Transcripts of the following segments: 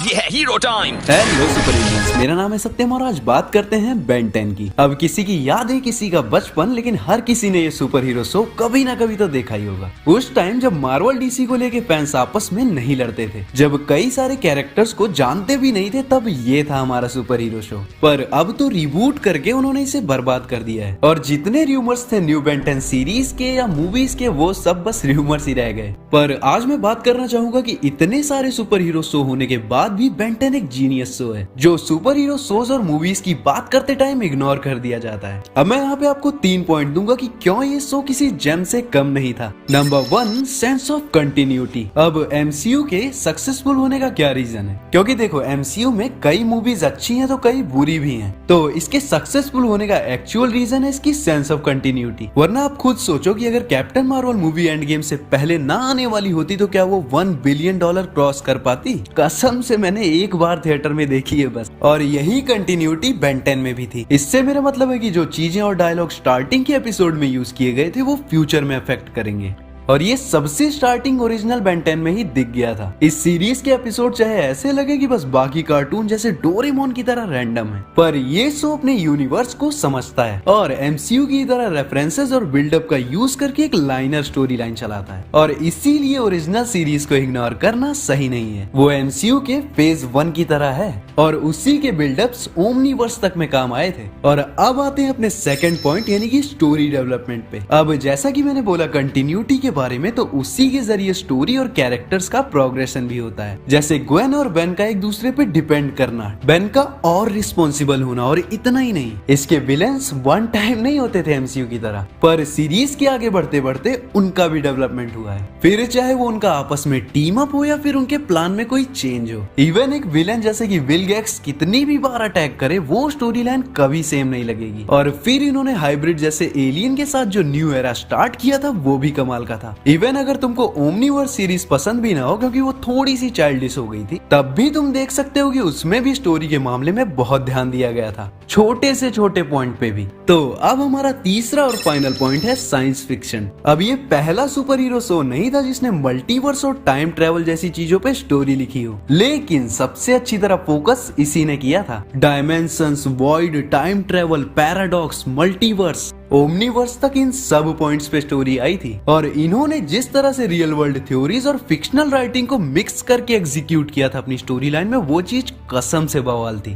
ये है hero time. Hello super Indians, मेरा नाम है सत्यम और आज बात करते हैं बेन 10 की। अब किसी की याद है, किसी का बचपन, लेकिन हर किसी ने ये सुपर हीरो शो कभी ना कभी तो देखा ही होगा। उस टाइम जब मार्वल डीसी को लेके फैंस आपस में नहीं लड़ते थे, जब कई सारे कैरेक्टर्स को जानते भी नहीं थे, तब ये था हमारा सुपर हीरो शो। पर अब तो रिबूट करके उन्होंने इसे बर्बाद कर दिया है और जितने र्यूमर्स थे न्यू बेन 10 सीरीज के या मूवीज के, वो सब बस र्यूमर्स ही रह गए। पर आज मैं बात करना चाहूंगा कि इतने सारे सुपर हीरो शो होने के बाद भी बेन 10 एक जीनियस शो है जो सुपर हीरो शोज और मूवीज की बात करते टाइम इग्नोर कर दिया जाता है। अब मैं यहाँ पे आपको 3 पॉइंट दूंगा कि क्यों ये शो किसी जेम से कम नहीं था। Number 1, sense of continuity. अब एमसीयू के सक्सेसफुल होने का क्या रीजन है? क्योंकि देखो, एमसीयू में कई मूवीज अच्छी हैं तो कई बुरी भी हैं, तो इसके सक्सेसफुल होने का एक्चुअल रीजन है इसकी सेंस ऑफ कंटिन्यूटी। वरना आप खुद सोचो कि अगर captain Marvel movie end game से पहले ना आने वाली होती तो क्या वो $1 बिलियन क्रॉस कर पाती? कसम से मैंने एक बार थिएटर में देखी है बस, और यही कंटिन्यूटी बेन 10 में भी थी। इससे मेरा मतलब है कि जो चीजें और डायलॉग स्टार्टिंग के एपिसोड में यूज किए गए थे वो फ्यूचर में अफेक्ट करेंगे, और ये सबसे स्टार्टिंग ओरिजिनल बेन 10 में ही दिख गया था। इस सीरीज के एपिसोड चाहे ऐसे लगे कि बस बाकी कार्टून जैसे डोरेमोन की तरह रैंडम है, पर ये शो अपने यूनिवर्स को समझता है और एमसीयू की तरह रेफरेंसेस और बिल्डअप का यूज करके एक लाइनर स्टोरी लाइन चलाता है, और इसीलिए ओरिजिनल सीरीज को इग्नोर करना सही नहीं है। वो एमसीयू के फेज 1 की तरह है और उसी के बिल्डअप्स ओमनीवर्स तक में काम आए थे। और अब आते हैं अपने सेकंड पॉइंट, यानी कि स्टोरी डेवलपमेंट पे। अब जैसा कि मैंने बोला कंटिन्यूटी के बारे में, तो उसी के जरिए स्टोरी और कैरेक्टर्स का प्रोग्रेशन भी होता है। जैसे ग्वेन और बेन का एक दूसरे पे डिपेंड करना, बेन का और रिस्पॉन्सिबल होना, और इतना ही नहीं, इसके विलेंस वन टाइम नहीं होते थे एमसीयू की तरह, पर सीरीज के आगे बढ़ते बढ़ते उनका भी डेवलपमेंट हुआ है। फिर चाहे वो उनका आपस में टीम अप हो या फिर उनके प्लान में कोई चेंज हो। इवन एक विलेन जैसे कि विल गेट्स कितनी भी बार अटैक करे, वो स्टोरी लाइन कभी सेम नहीं लगेगी। और फिर इन्होंने हाइब्रिड जैसे एलियन के साथ जो न्यू एरा स्टार्ट किया था, वो भी कमाल का था। इवन अगर तुमको ओमनीवर्स सीरीज पसंद भी ना हो क्योंकि वो थोड़ी सी चाइल्डिश हो गई थी, तब भी तुम देख सकते हो कि उसमें भी स्टोरी के मामले में बहुत ध्यान दिया गया था, छोटे से छोटे पॉइंट पे भी। तो अब हमारा तीसरा और फाइनल पॉइंट है साइंस फिक्शन। अब ये पहला सुपर हीरो शो नहीं था जिसने मल्टीवर्स और टाइम ट्रेवल जैसी चीजों पे स्टोरी लिखी हो, लेकिन सबसे अच्छी तरह फोकस इसी ने किया था। Dimensions, void, time travel, paradox, multiverse, Omniverse तक, इन सब पॉइंट्स पे स्टोरी आई थी। और इन्होंने जिस तरह से रियल वर्ल्ड थ्योरीज और फिक्शनल राइटिंग को मिक्स करके एग्जीक्यूट किया था अपनी स्टोरी लाइन में, वो चीज कसम से बवाल थी।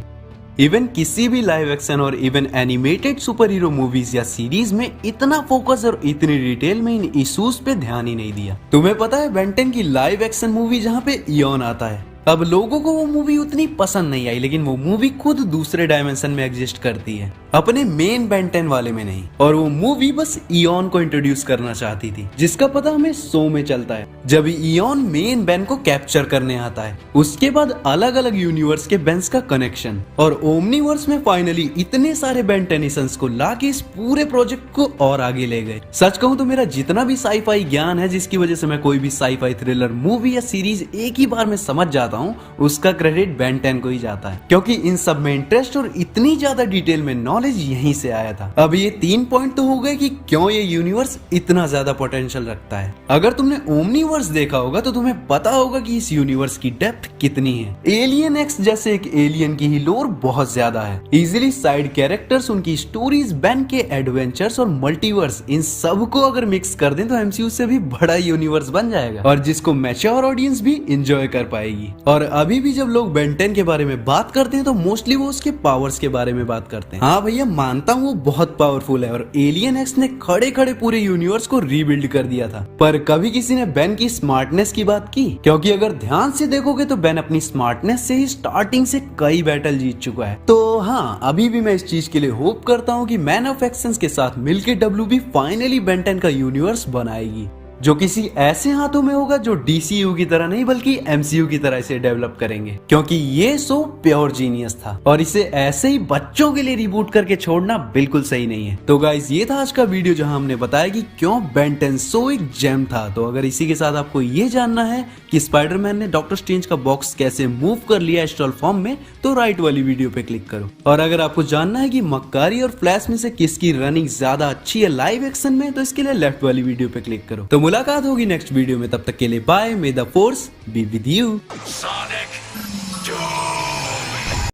इवन किसी भी लाइव एक्शन और even animated super hero movies या सीरीज में इतना फोकस और इतनी डिटेल में इन इश्यूज पे ध्यान ही नहीं दिया। तुम्हें पता है बेन 10 की लाइव एक्शन मूवी जहाँ पे इयॉन आता है, अब लोगों को वो मूवी उतनी पसंद नहीं आई, लेकिन वो मूवी खुद दूसरे डायमेंशन में एग्जिस्ट करती है, अपने मेन बेन 10 वाले में नहीं। और वो मूवी बस इयॉन को इंट्रोड्यूस करना चाहती थी, जिसका पता हमें शो में चलता है। जब इयॉन मेन बेन को कैप्चर करने आता है, उसके बाद अलग अलग यूनिवर्स के बेन्स का कनेक्शन, और ओमनीवर्स में फाइनली इतने सारे बेन टेनिसंस को लाके इस पूरे प्रोजेक्ट को और आगे ले गए। सच कहूं तो मेरा जितना भी साईफाई ज्ञान है, जिसकी वजह से मैं कोई भी साईफाई थ्रिलर मूवी या सीरीज एक ही बार में समझ जाता हूं, उसका क्रेडिट बेन 10 को ही जाता है, क्योंकि इन सब में इंटरेस्ट और इतनी ज्यादा डिटेल में नॉलेज यहीं से आया था। अब ये 3 पॉइंट तो हो गए कि क्यों ये यूनिवर्स इतना ज्यादा पोटेंशियल रखता है। अगर तुमने ओमनीवर्स देखा होगा तो तुम्हें पता होगा कि इस यूनिवर्स की डेप्थ कितनी है। एलियन एक्स जैसे एक एलियन की ही लोर बहुत ज्यादा है। इजिली साइड कैरेक्टर्स, उनकी स्टोरीज, बेन के एडवेंचर्स और मल्टीवर्स, इन सब को अगर मिक्स कर दें तो एमसीयू से भी बड़ा यूनिवर्स बन जाएगा, और जिसको मैच्योर ऑडियंस भी एंजॉय कर पाएगी। और अभी भी जब लोग बेन 10 के बारे में बात करते हैं तो मोस्टली वो उसके पावर्स के बारे में बात करते हैं। हाँ भैया, मानता हूँ वो बहुत पावरफुल है, और एलियन एक्स ने खड़े खड़े पूरे यूनिवर्स को रीबिल्ड कर दिया था। पर कभी किसी ने बेन की स्मार्टनेस की बात की? क्योंकि अगर ध्यान से देखोगे तो बेन अपनी स्मार्टनेस से ही स्टार्टिंग से कई बैटल जीत चुका है। तो हाँ, अभी भी मैं इस चीज के लिए होप करता हूँ कि मैन ऑफ एक्शंस के साथ मिलकर डब्ल्यूबी फाइनली बेन 10 का यूनिवर्स बनाएगी, जो किसी ऐसे हाथों में होगा जो डीसीयू की तरह नहीं बल्कि एमसीयू की तरह इसे डेवलप करेंगे, क्योंकि ये शो प्योर जीनियस था और इसे ऐसे ही बच्चों के लिए रिबूट करके छोड़ना बिल्कुल सही नहीं है। तो गाइस, ये था आज का वीडियो जहां हमने बताया कि क्यों बेन 10 शो एक जेम था। तो अगर इसी के साथ आपको ये जानना है कि स्पाइडरमैन ने डॉक्टर स्ट्रेंज का बॉक्स कैसे मूव कर लिया एस्ट्रल फॉर्म में, तो राइट वाली वीडियो पे क्लिक करो। और अगर आपको जानना है कि मक्कारी और फ्लैश में से किसकी रनिंग ज्यादा अच्छी है लाइव एक्शन में, तो इसके लिए लेफ्ट वाली वीडियो पे क्लिक करो। तो मुलाकात होगी नेक्स्ट वीडियो में, तब तक के लिए bye, may the force be with you.